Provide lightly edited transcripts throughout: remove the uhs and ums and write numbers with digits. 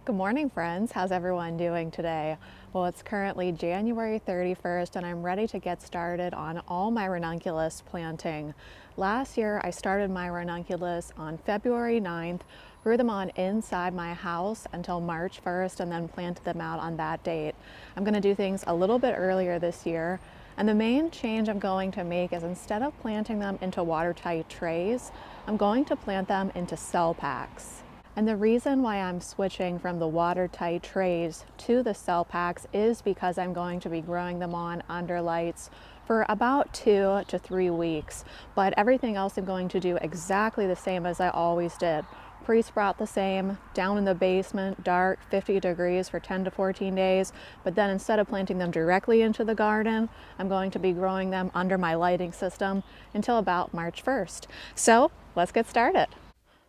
Good morning, friends. How's everyone doing today? Well, it's currently January 31st and I'm ready to get started on all my ranunculus planting. Last year, I started my ranunculus on February 9th, grew them on inside my house until March 1st, and then planted them out on that date. I'm going to do things a little bit earlier this year. And the main change I'm going to make is instead of planting them into watertight trays, I'm going to plant them into cell packs. And the reason why I'm switching from the watertight trays to the cell packs is because I'm going to be growing them on under lights for about 2 to 3 weeks. But everything else I'm going to do exactly the same as I always did. Pre-sprout the same, down in the basement, dark, 50 degrees for 10 to 14 days. But then instead of planting them directly into the garden, I'm going to be growing them under my lighting system until about March 1st. So let's get started.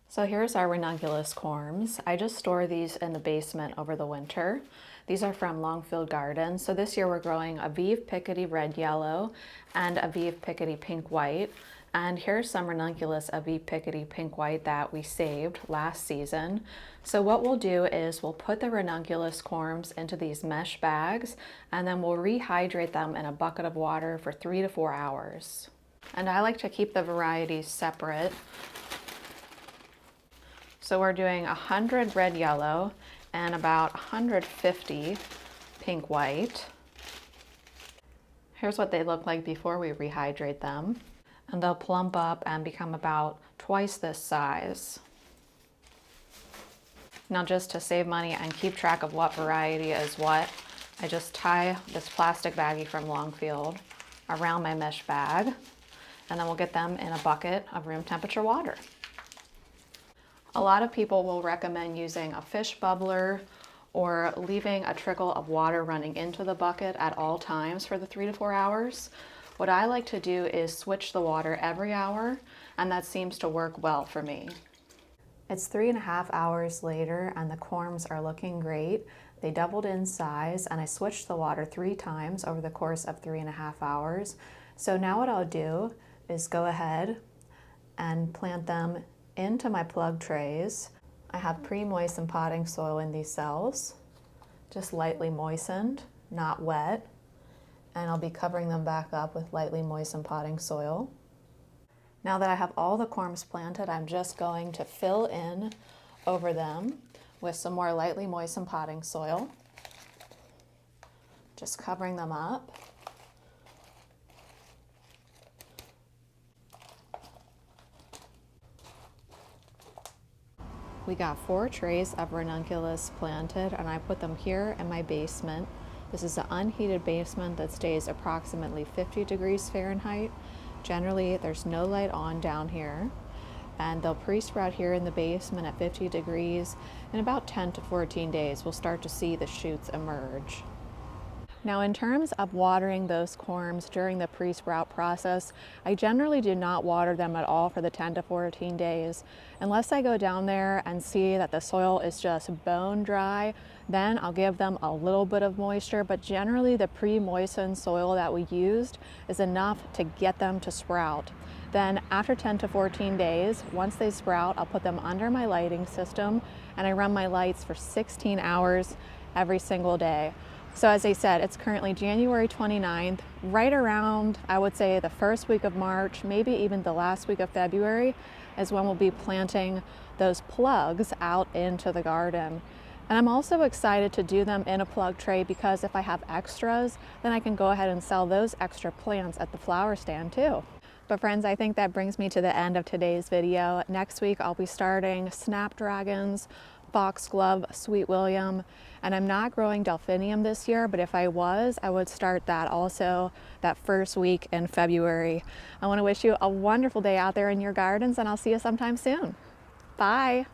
So here's our Ranunculus Corms. I just store these in the basement over the winter. These are from Longfield Gardens. So this year we're growing Aviv Pickety Red Yellow and Aviv Pickety Pink White. And here's some Ranunculus Aviv Pickety Pink White that we saved last season. So what we'll do is we'll put the Ranunculus Corms into these mesh bags and then we'll rehydrate them in a bucket of water for 3 to 4 hours. And I like to keep the varieties separate. So we're doing 100 red yellow and about 150 pink white. Here's what they look like before we rehydrate them. And they'll plump up and become about twice this size. Now just to save money and keep track of what variety is what, I just tie this plastic baggie from Longfield around my mesh bag, and then we'll get them in a bucket of room temperature water. A lot of people will recommend using a fish bubbler or leaving a trickle of water running into the bucket at all times for the 3 to 4 hours. What I like to do is switch the water every hour, and that seems to work well for me. It's 3.5 hours later and the corms are looking great. They doubled in size and I switched the water 3 times over the course of 3.5 hours. So now what I'll do is go ahead and plant them into my plug trays. I have pre-moistened potting soil in these cells, just lightly moistened, not wet, and I'll be covering them back up with lightly moistened potting soil. Now that I have all the corms planted, I'm just going to fill in over them with some more lightly moistened potting soil, just covering them up. We got 4 trays of ranunculus planted and I put them here in my basement. This is an unheated basement that stays approximately 50 degrees Fahrenheit. Generally, there's no light on down here. And they'll pre-sprout here in the basement at 50 degrees. In about 10 to 14 days, we'll start to see the shoots emerge. Now in terms of watering those corms during the pre-sprout process, I generally do not water them at all for the 10 to 14 days. Unless I go down there and see that the soil is just bone dry, then I'll give them a little bit of moisture, but generally the pre-moistened soil that we used is enough to get them to sprout. Then after 10 to 14 days, once they sprout, I'll put them under my lighting system and I run my lights for 16 hours every single day. So as I said, it's currently January 29th, right around, I would say, the first week of March, maybe even the last week of February, is when we'll be planting those plugs out into the garden. And I'm also excited to do them in a plug tray because if I have extras, then I can go ahead and sell those extra plants at the flower stand too. But friends, I think that brings me to the end of today's video. Next week, I'll be starting snapdragons, foxglove, sweet William, and I'm not growing delphinium this year, but if I was, I would start that also that first week in February. I want to wish you a wonderful day out there in your gardens, and I'll see you sometime soon. Bye.